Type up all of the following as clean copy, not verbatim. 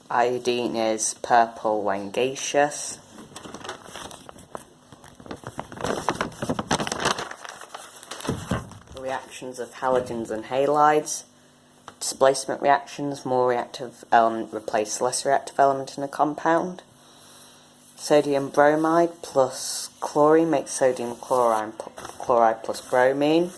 Iodine is purple when gaseous. Reactions of halogens and halides. Displacement reactions, more reactive element replace less reactive element in a compound. Sodium bromide plus chlorine makes sodium chloride plus bromine.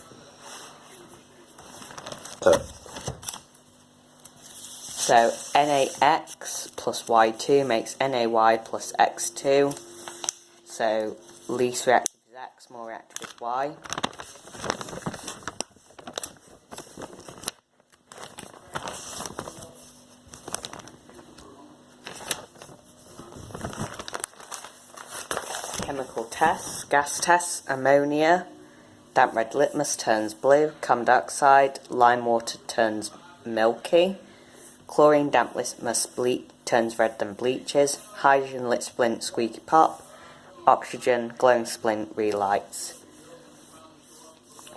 So NaX plus Y2 makes NaY plus X2. So least reactive is X, more reactive is Y. Chemical tests, gas tests, ammonia, damp red litmus turns blue, carbon dioxide, lime water turns milky, chlorine damp litmus turns red and bleaches, hydrogen lit splint squeaky pop, oxygen glowing splint relights.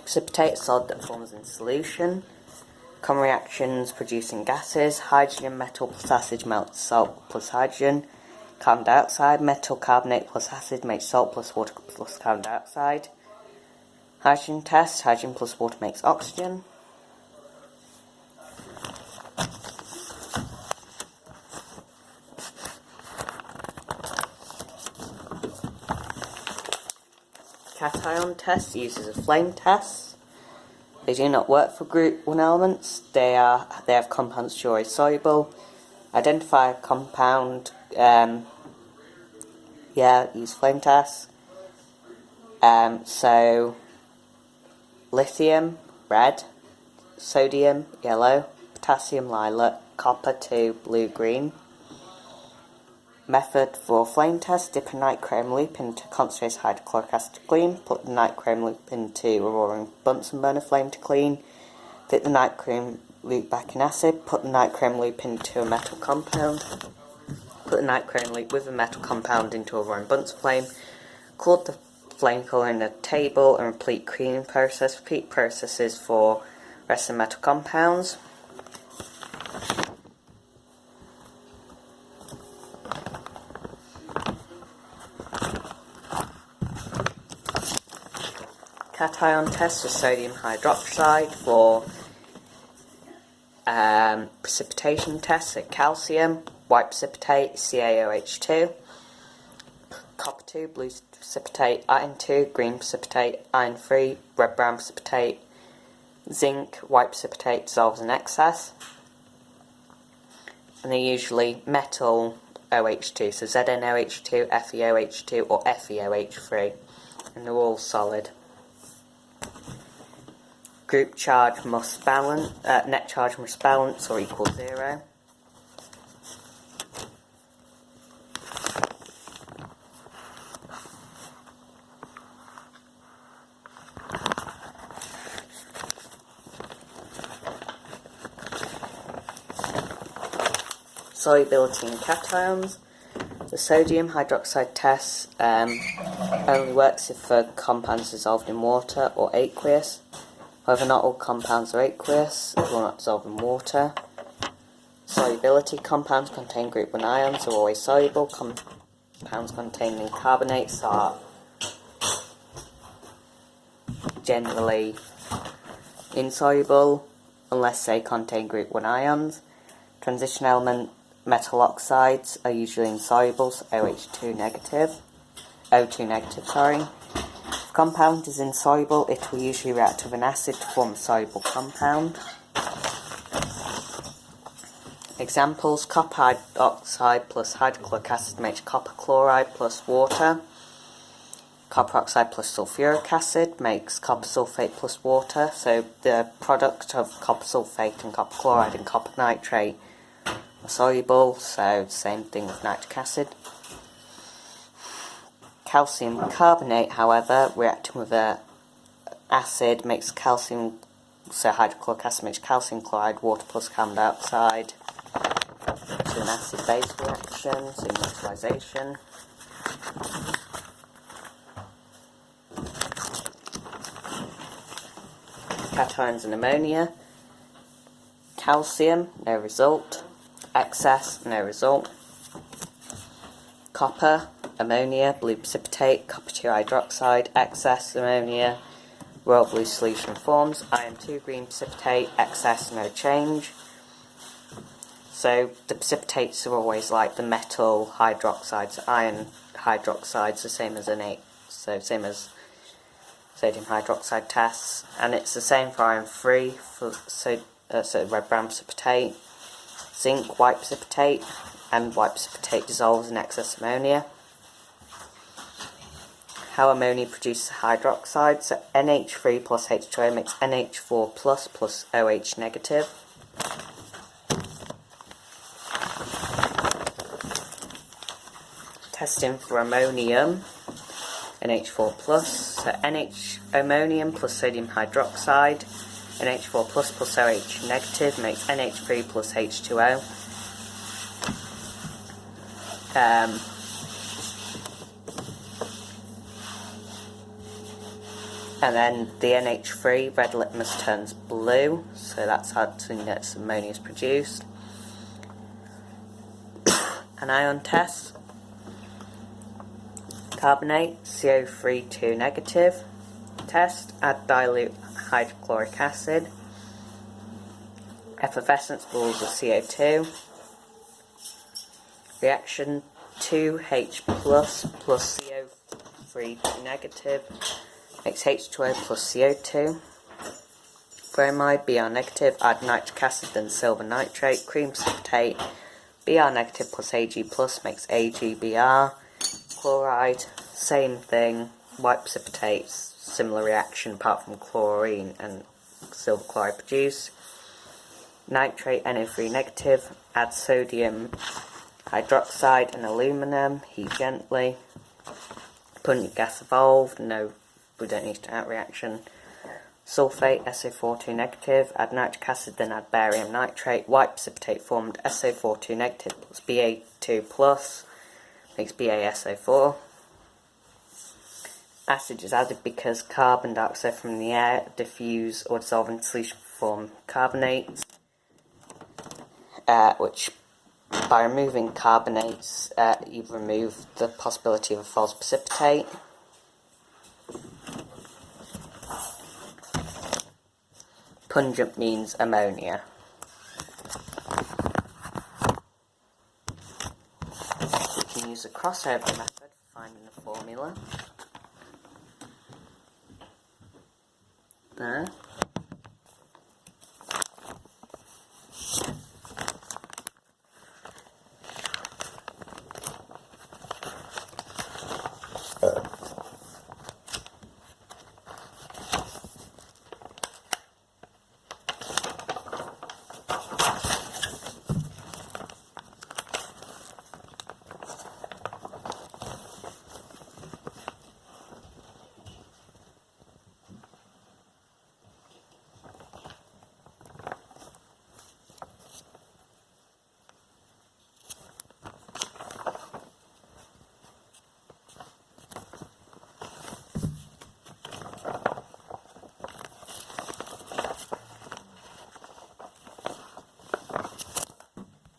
Precipitate solid that forms in solution. Common reactions producing gases, hydrogen metal plus acid melts salt plus hydrogen. Carbon dioxide, metal carbonate plus acid makes salt plus water plus carbon dioxide. Hydrogen test, hydrogen plus water makes oxygen. Cation test uses a flame test. They do not work for group 1 elements. They have compounds which are always soluble. Identify a compound. Use flame tests. So lithium, red, sodium, yellow, potassium, lilac, copper 2, blue, green. Method for flame test: dip a nichrome loop into concentrated hydrochloric acid to clean, put the nichrome loop into a roaring Bunsen burner flame to clean, dip the nichrome loop back in acid, put the nichrome loop into a metal compound, put the nichrome loop with a metal compound into a roaring Bunsen flame, record the flame colour in a table and repeat cleaning process. Repeat processes for rest of metal compounds. Cation test for sodium hydroxide. For precipitation tests at calcium, white precipitate, CaOH2, copper 2, blue precipitate, iron 2, green precipitate, iron 3, red brown precipitate, zinc, white precipitate dissolves in excess. And they're usually metal OH2, so ZnOH2, FeOH2 or FeOH3, and they're all solid. Group charge must balance, net charge must balance or equal 0. Solubility in cations. The sodium hydroxide test only works if the compounds dissolved in water or aqueous. However, not all compounds are aqueous, they will not dissolve in water. Solubility: compounds containing group 1 ions are always soluble. Compounds containing carbonates are generally insoluble unless they contain group 1 ions. Transition element metal oxides are usually insoluble, so O2 negative. If a compound is insoluble, it will usually react with an acid to form a soluble compound. Examples: copper hydroxide plus hydrochloric acid makes copper chloride plus water. Copper oxide plus sulfuric acid makes copper sulfate plus water. So the product of copper sulfate and copper chloride and copper nitrate are soluble, so same thing with nitric acid. Calcium carbonate, however, reacting with an acid makes calcium, so hydrochloric acid makes calcium chloride, water plus carbon dioxide to an acid-base reaction, so neutralization. Cations and ammonia. Calcium, no result. excess, no result. Copper, ammonia, blue precipitate, copper 2 hydroxide, excess, ammonia, royal blue solution forms. Iron 2, green precipitate, excess, no change. So the precipitates are always like the metal hydroxides. Iron hydroxides the same as innate, so same as sodium hydroxide tests, and it's the same for iron 3 for red brown precipitate. Zinc, white precipitate, and white precipitate dissolves in excess ammonia. How ammonia produces hydroxide, so NH3 plus H2O makes NH4 plus OH negative. Testing for ammonium, NH4 plus, so ammonium plus sodium hydroxide, NH4 plus OH negative makes NH3 plus H2O. And then the NH3, red litmus turns blue, so that's how ammonia is produced. An ion test. Carbonate, CO3 2 negative. Test, add dilute hydrochloric acid. Effervescence balls of CO2. Reaction 2H plus CO3 2 negative makes H2O plus CO2. Bromide, Br negative, add nitric acid then silver nitrate. Cream precipitate, Br negative plus Ag plus makes AgBr. Chloride, same thing, white precipitates, similar reaction apart from chlorine and silver chloride produced. Nitrate, NO3 negative, add sodium hydroxide and aluminum, heat gently. Pungent gas evolved, no, we don't need to add reaction. Sulfate, SO42 negative, add nitric acid then add barium nitrate. White precipitate formed SO42 negative plus Ba2 plus makes BaSO4. Acid is added because carbon dioxide from the air diffuse or dissolve in solution form carbonates, which by removing carbonates you remove the possibility of a false precipitate. Pungent means ammonia. We can use a crossover method for finding the formula. There.